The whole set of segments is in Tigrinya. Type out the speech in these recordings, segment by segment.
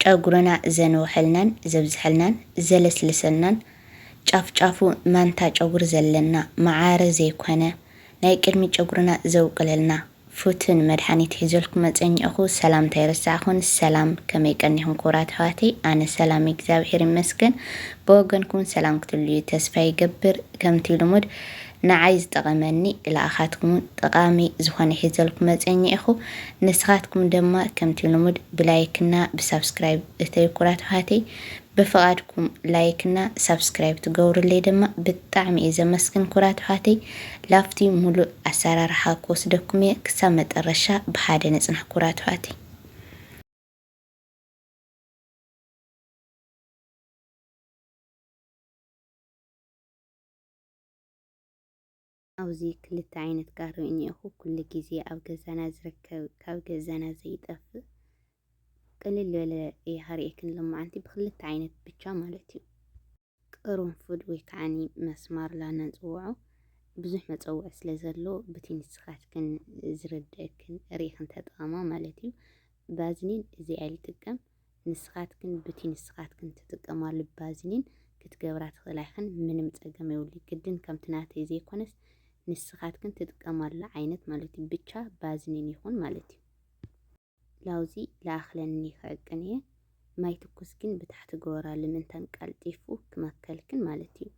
ጨጉርና ዘንውሕልናን ዘብዝሐልናን ዘለስልሰናን ጫፍ ጫፉ ማንታ ጨጉር ዘለና መዓረ ዘይኮነ ናይ ቅድሚ ጨጉርና ዘውቅለልና ፉትን መድሓኒት ሒዘልኩም መፀኝእኹ ሰላምታ ይረሳዕኹን። ሰላም ከመይ ቀኒኹም ኩራት ኣሕዋተይ? ኣነ ሰላም እግዚአብሔር ይመስገን። ብወገንኩም ሰላም ክትልዩ ተስፋ ይገብር። ከምቲ ልሙድ ንዓይ ዝጠቐመኒ ለኣኻትኩም ጠቃሚ ዝኾነ ሒዘልኩም መፀኝእኹ። ንስኻትኩም ድማ ከምቲ ልሙድ ብላይክና ብሳብስክራይብ እተይ ኩራት ኣሕዋተይ ብፍቓድኩም ላይክና ሳብስክራይብ ትገብሩለይ ድማ ብጣዕሚ እየ ዘመስግን ኩራት ኣሕዋተይ። ላፍቲ ሙሉእ ኣሰራርሓ ክወስደኩም እየ ክሳብ መጨረሻ ብሓደ ነፅናሕ ኩራት ኣሕዋተይ። ኣብዚ ክልተ ዓይነት ጋሪ እኒአኹ ኩሉ ግዜ ኣብ ገዛና ዝርከብ ካብ ገዛና ዘይጠፍእ ቅልል ዝበለ እየ ክሪአክን ሎማዓንቲ ብክልተ ዓይነት ብቻ ማለት እዩ። ቅርንፉድ ወይ ከዓኒ መስማር ላና ንፅውዖ ብዙሕ መፀውዒ ስለ ዘለዎ በቲ ንስኻትክን ዝርድአክን ሪኢኽን ተጠቐማ ማለት እዩ። ባዝኒን እዚኣ ይጥቀም ንስኻትክን በቲ ንስኻትክን ትጥቀማሉ ባዝኒን ክትገብራ ትኽእላ ኢኽን ምንም ፀገም የብሉ ግድን ከምቲ ናተይ ዘይኮነስ ንስኻትክን ትጥቀማሉ ዓይነት ማለት እዩ። ብቻ ባዝኒን ይኹን ማለት እዩ። ላውዚ ለኣኽለኒ ክዕቅን እየ ማይ ትኩስ ግን ብታሕቲ ገበራሉ ምንተን ቀልጢፉ ክመከልክን ማለት እዩ።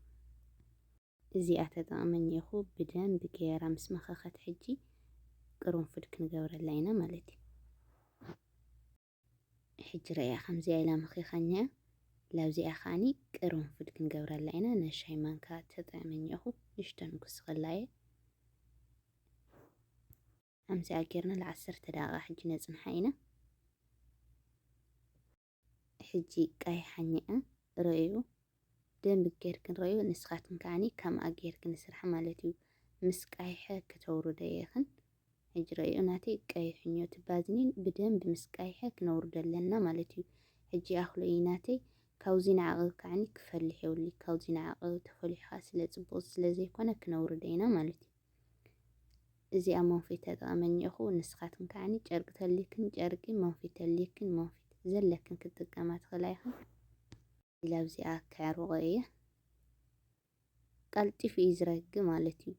እዚኣ ተጠቕመኒ ኢኹ ብደንብ ገይራ ምስ መኸኸት ሕጂ ቅርንፉድ ክንገብረላ ኢና ማለት እዩ። ሕጂ ረእያ ከምዚኣ ኢላ መኺኸኛ ላብዚኣ ከዓኒ ቅርንፉድ ክንገብረላ ኢና። ነሻይ ማንካ ተጠቕመኒ ኢኹ ንሽተን ክስኸላ እየ ከምዚኣ ጌርና ለ10 ደቂቓ ሕጂ ነፅንሓ ኢና። ሕጂ ቀይሓኒአ ረእዩ ደንብ ጌርክን ረእዩ ንስኻትክን ከዓኒ ከምኣ ጌርክን ስራሕ ማለት እዩ። ምስ ቀይሐ ከተውርደ ኢኽን ሕጂ ረእዩ ናተይ ቀይሕኞ ባዝኒን ብደንብ ምስ ቀይሐ ክነውርዶ ኣለና ማለት እዩ። ሕጂ ኣኽሎ እዩ ናተይ ካብዚ ንዓቐብ ከዓኒ ክፈልሕ የብሉ ካብዚ ንዓቐብ ተፈሊሕካ ስለ ፅቡቕ ስለ ዘይኮነ ክነውርዶ ኢና ማለት እዩ። እዚኣ መንፊት ተጠቐመኒ ኢኹ ንስኻትክን ከዓኒ ጨርቂ ተልይክን ጨርቂ መንፊት ተልይክን መንፊት ዘለክን ክትጥቀማ ትኽእላ ኢኹን። ላብዚኣ ከዕርቆ እየ ቀልጢፉ እዩ ዝረግእ ማለት እዩ።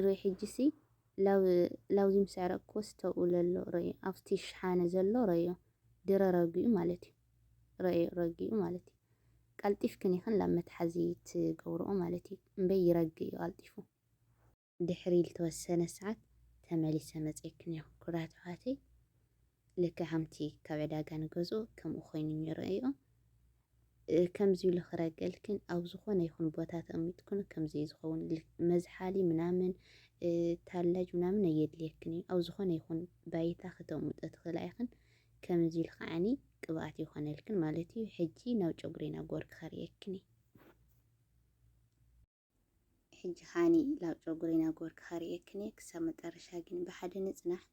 ርኢ ሕጂሲ ላውዚ ምስ ዕረቅክዎ ዝተውኡ ዘሎ ረእዩ ኣብቲ ሸሓነ ዘሎ ረእዮ ድረ ረጊኡ ማለት እዩ። ረእዮ ረጊኡ ማለት እዩ። ቀልጢፍክን ኢኽን ላብ መትሓዚ ትገብርኦ ማለት እዩ። እምበይ ይረግእ እዩ ቀልጢፉ። ድሕሪ ዝተወሰነ ሰዓት ተመሊሰ መፂክን እየ ኩራት ኣሕዋተይ። ልክዕ ከምቲ ካብ ዕዳጋ ንገዝኦ ከምኡ ኮይኑ ይረአዮ። ከምዚ ኢሉ ክረገልክን ኣብ ዝኾነ ይኹን ቦታ ተቐሚጥክን ከምዚ ዝኸውን መዝሓሊ ምናምን ታላጅ ምናምን ኣየድልየክን እዩ። ኣብ ዝኾነ ይኹን ባይታ ክተቕምጦ ትኽእላ ኢኽን ከምዚ ኢሉ ከዓኒ ቅብኣት ይኾነልክን ማለት እዩ። ሕጂ ናብ ጨጉሬና ጎርክ ከሪአክን እየ። ሕጂ ከዓኒ ናብ ጨጉሬና ጎርክ ከሪአክን እየ ክሳብ መጨረሻ ግን ብሓደ ንፅናሕ።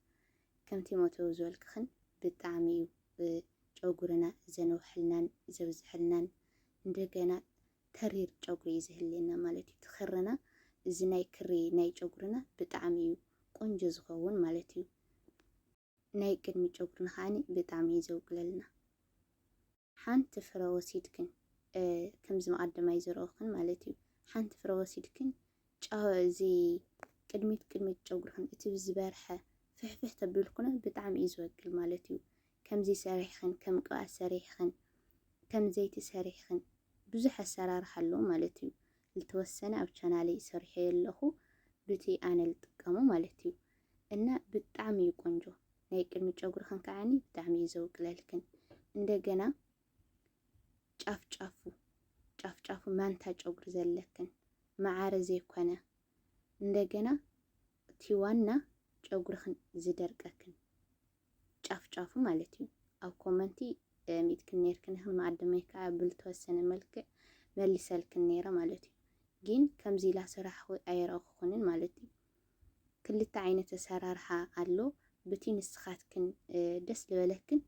ከምቲ ሞተው ዝበልክኽን ብጣዕሚ እዩ ጨጉርና ዘንውሕልናን ዘብዝሐልናን እንደገና ተሪር ጨጉሪ እዩ ዝህልየና ማለት እዩ። ትኽርና እዚ ናይ ክሪ ናይ ጨጉርና ብጣዕሚ እዩ ቆንጆ ዝኸውን ማለት እዩ። ናይ ቅድሚ ጨጉርና ከዓኒ ብጣዕሚ እዩ ዘውቅለልና። ሓንቲ ፍረ ወሲድክን ከምዚ መቐደማይ ዝረአኽን ማለት እዩ። ሓንቲ ፍረ ወሲድክን እዚ ቅድሚት ጨጉርክን እቲ ብዝበርሐ ፍሕፍሕ ተቢልኩን ብጣዕሚ እዩ ዝወቅል ማለት እዩ። ከምዚ ሰሪሕክን ከም ቅብኣት ሰሪሕክን ከም ዘይቲ ሰሪሕክን ብዙሕ ኣሰራርሓ ኣለዎ ማለት እዩ። ዝተወሰነ ኣብ ቻናለይ ሰሪሐ ኣለኹ በቲ ኣነ ዝጥቀሞ ማለት እዩ። እና ብጣዕሚ እዩ ቆንጆ ናይ ቅድሚ ጨጉርክን ከዓኒ ብጣዕሚ እዩ ዘውቅለልክን። እንደገና ጫፍ ጫፉ ማንታ ጨጉሪ ዘለክን መዓረ ዘይኮነ እንደገና እቲ ዋና ጨጉርክን ዝደርቀክን ጫፍ ጫፉ ማለት እዩ። ኣብ ኮመንቲ ሚትክን ነርክን ይኽን መቐደመይ ከዓ ብልተወሰነ መልክዕ መሊሰልክን ነይረ ማለት እዩ። ግን ከምዚ ኢላ ስራሕኹ ኣይረአኹንን ማለት እዩ። ክልተ ዓይነት ኣሰራርሓ ኣሎ። በቲ ንስኻትክን ደስ ዝበለክን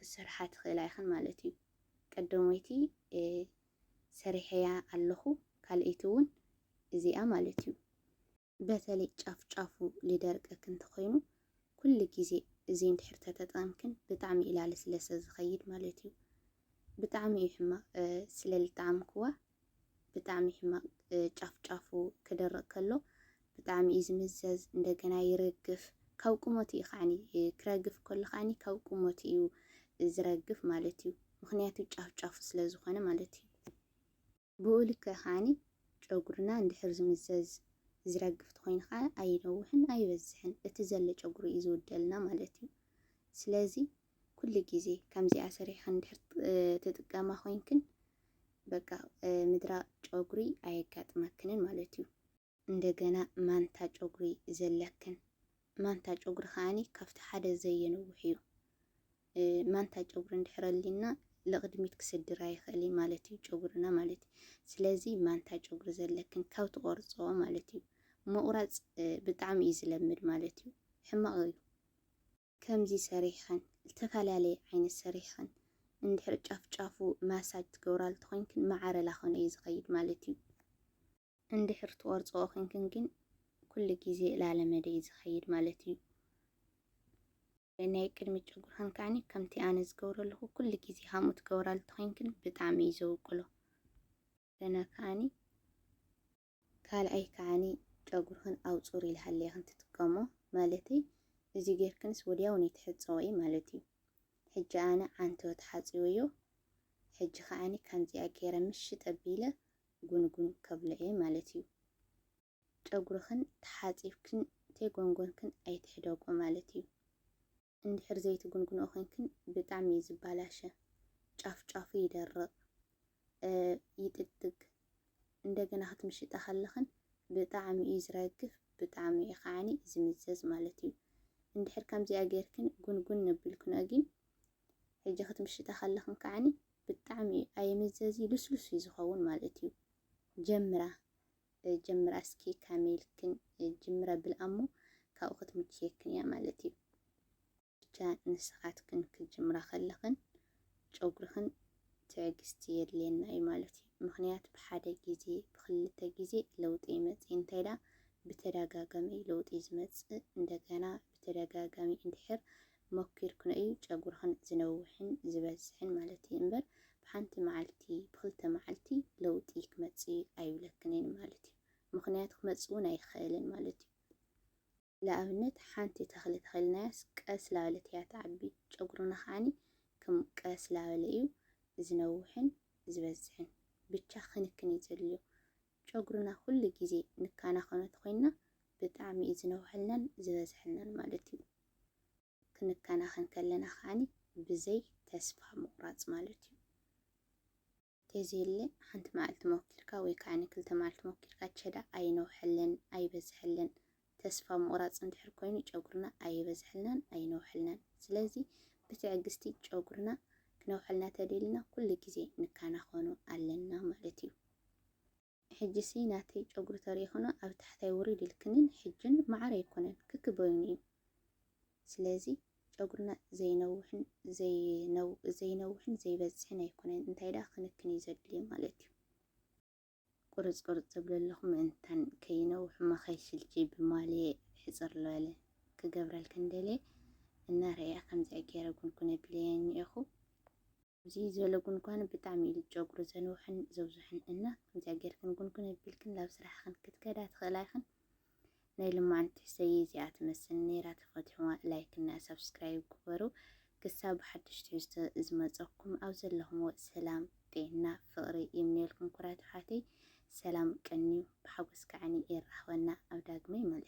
ክስርሓ ትኽእላ ኢኽን ማለት እዩ። ቀዳሞይቲ ሰሪሐያ ኣለኹ ካልአይቲ እውን እዚኣ ማለት እዩ። በተለይ ጫፍ ጫፉ ሊደርቀክ እንተኾይኑ ኩሉ ግዜ እዚ እንድሕር ተጠቀምክን ብጣዕሚ ኢላ ለስለሰ ዝኸይድ ማለት እዩ። ብጣዕሚ እዩ ሕማቅ ስለ ዝጠዓምክዋ ብጣዕሚ ሕማቅ ጫፍ ጫፉ ክደርቅ ከሎ ብጣዕሚ እዩ ዝምዘዝ እንደገና ይረግፍ ካብ ቁመቱ እዩ ከዓኒ ክረግፍ ከሎ ከዓኒ ካብ ቁመቱ እዩ ዝረግፍ ማለት እዩ። ምክንያቱ ጫፍ ጫፉ ስለ ዝኾነ ማለት እዩ። ብኡ ልክዕ ከዓኒ ጨጉርና እንድሕር ዝምዘዝ ዝረግፍ ተኮይኑ ከዓ ኣይነውሕን ኣይበዝሕን እቲ ዘሎ ጨጉሪ እዩ ዝውደልና ማለት እዩ። ስለዚ ኩሉ ግዜ ከምዚኣ ሰሪሕክን እንድሕር ትጥቀማ ኮይንክን በቃ ምድራቅ ጨጉሪ ኣየጋጥመክንን ማለት እዩ። እንደገና ማንታ ጨጉሪ ዘለክን ማንታ ጨጉሪ ከዓኒ ካብቲ ሓደ ዘየነውሕ እዩ። ማንታ ጨጉሪ እንድሕር ኣሊና ለቅድሚት ክስድር ኣይኽእል ማለት እዩ ጨጉርና ማለት እዩ። ስለዚ ማንታ ጨጉሪ ዘለክን ካብ ትቆርፆ ማለት እዩ ምቁራፅ ብጣዕሚ እዩ ዝለምድ ማለት እዩ። ሕማቅ እዩ። ከምዚ ሰሪሕክን ዝተፈላለየ ዓይነት ሰሪሕክን እንድሕር ጫፍ ጫፉ ማሳጅ ትገብራሉ ተኮይንክን ማዕረላ ኮነ እዩ ዝኸይድ ማለት እዩ። እንድሕር ትቆርፅኦ ኮንክን ግን ኩሉ ግዜ ላለመደ እዩ ዝኸይድ ማለት እዩ። ናይ ቅድሚት ጨጉርክን ከዓኒ ከምቲ ኣነ ዝገብሮ ኣለኹ ኩሉ ግዜ ከምኡ ትገብራሉ ተኮይንክን ብጣዕሚ እዩ ዘውቅሎ። ገና ከዓኒ ካልኣይ ከዓኒ ጨጉርክን ኣውፁር ኢልሃለይክን ትጥቀሞ ማለተይ እዚ ጌርክንስ ወዲያው ነው ትሕፀቦ ማለት እዩ። ሕጂ ኣነ ዓንተው ተሓፂቦዮ ሕጂ ከዓኒ ከምዚኣ ገይረ ምሽጥ ኣቢለ ጉንጉን ከብሎ እየ ማለት እዩ። ጨጉርክን ተሓፂብክን ተጎንጎንክን ኣይትሕደጎ ማለት እዩ። እንድሕር ዘይቲ ጉንጉንኦ ኮንክን ብጣዕሚ እዩ ዝባላሸ ጫፍ ጫፉ ይደርቅ ይጥጥግ እንደገና ክትምሽጣ ከለክን ብጣዕሚ እዩ ዝረግፍ ብጣዕሚ እዩ ከዓኒ ዝምዘዝ ማለት እዩ። እንድሕር ከምዚኣ ጌርክን ጉንጉን ነብልክን ግን ሕጂ ክትምሽጣ ከለክን ከዓኒ ብጣዕሚ ኣይምዘዝ ልስሉስ እዩ ዝኸውን ማለት እዩ። ጀምራ እስኪ ካሜልክን ጅምራ ብልኣሞ ካብኡ ክትምችየክን እያ ማለት እዩ። ብቻ ንስኻትክን ክጅምራ ከለክን ጨጉርክን ትዕግስቲ የድልየና እዩ ማለት እዩ። ምክንያቱ ብሓደ ግዜ ብክልተ ግዜ ለውጢ ይመፅእ እንታይ ዳ ብተደጋጋሚ ለውጢ ዝመፅእ እንደገና ብተደጋጋሚ እንድሕር ሞኪርክን እዩ ጨጉርክን ዝነውሕን ዝበዝሕን ማለት እዩ እምበር ብሓንቲ መዓልቲ ብክልተ መዓልቲ ለውጢ ክመፅእ ኣይብለክንን ማለት እዩ። ምክንያቱ ክመፅእ እውን ኣይክእልን ማለት እዩ። ለኣብነት ሓንቲ ተክሊ ተክልናያስ ቀስ ላበለት እያ ትዓቢ ጨጉርና ከዓኒ ከም ቀስ ላበለ እዩ ዝነውሕን ዝበዝሕን ብቻ ክንክን እዩ ዘድልዮ። ጨጉርና ኩሉ ግዜ ንካናኸኖ ተኮይንና ብጣዕሚ እዩ ዝነውሐልናን ዝበዝሐልናን ማለት እዩ። ክንከናኸን ከለና ከዓኒ ብዘይ ተስፋ ምቁራፅ ማለት እዩ። ተዘየለ ሓንቲ መዓልቲ ሞኪርካ ወይ ከዓኒ ክልተ መዓልቲ ሞኪርካ ቸዳ ኣይነውሐለን ኣይበዝሐለን ተስፋ ምቁራፅ እንድሕር ኮይኑ ጨጉርና ኣይበዝሐልናን ኣይነውሐልናን። ስለዚ ብትዕግስቲ ጨጉርና ክነውሐልና ተደሊና ኩሉ ግዜ ንከናኸኖ ኣለና ማለት እዩ። ሕጂሲ ናተይ ጨጉሪ ተሪእኽኖ ኣብ ታሕታይ ውሪድ ኢልክንን ሕጅን ማዕረ ኣይኮነን ክክበዩን እዩ። ስለዚ ጨጉርና ዘይነውሕን ዘይበዝሕን ኣይኮነን እንታይ ዳ ክንክን እዩ ዘድልዮ ማለት እዩ። ቁርፅ ቁርፅ ዝብለለኹም ምእንታን ከይነውሕ መኸይሽልጂ ብማልየ ሕፅር ዝበለ ክገብረልክን ደልየ እና ረያ ከምዚኣ ገይረ ጉንጉን የብለየ እኒአኹ እዚ ዝበለ ጉንጓን ብጣዕሚ እዩ ጨጉሪ ዘንውሕን ዘብዝሕን እና ከምዚኣ ጌርክን ጉንጉን የብልክን ናብ ስራሕክን ክትከዳ ትኽእላ ኢኽን። ናይ ልማዓንቲ ሕሰይ እዚኣ ትመስል ነይራ። ተፈትሕዋ ላይክ እና ሰብስክራይብ ግበሩ። ክሳብ ብሓድሽ ትሕዝቶ ዝመፀኩም ኣብ ዘለኹም ሰላም ጤና ፍቕሪ ይምነየልኩም ኩራት ሓተይ ሰላም ቀኒዩ ብሓጎስ ከዓኒ ይራኸበና ኣብ ዳግመ ይመለስ።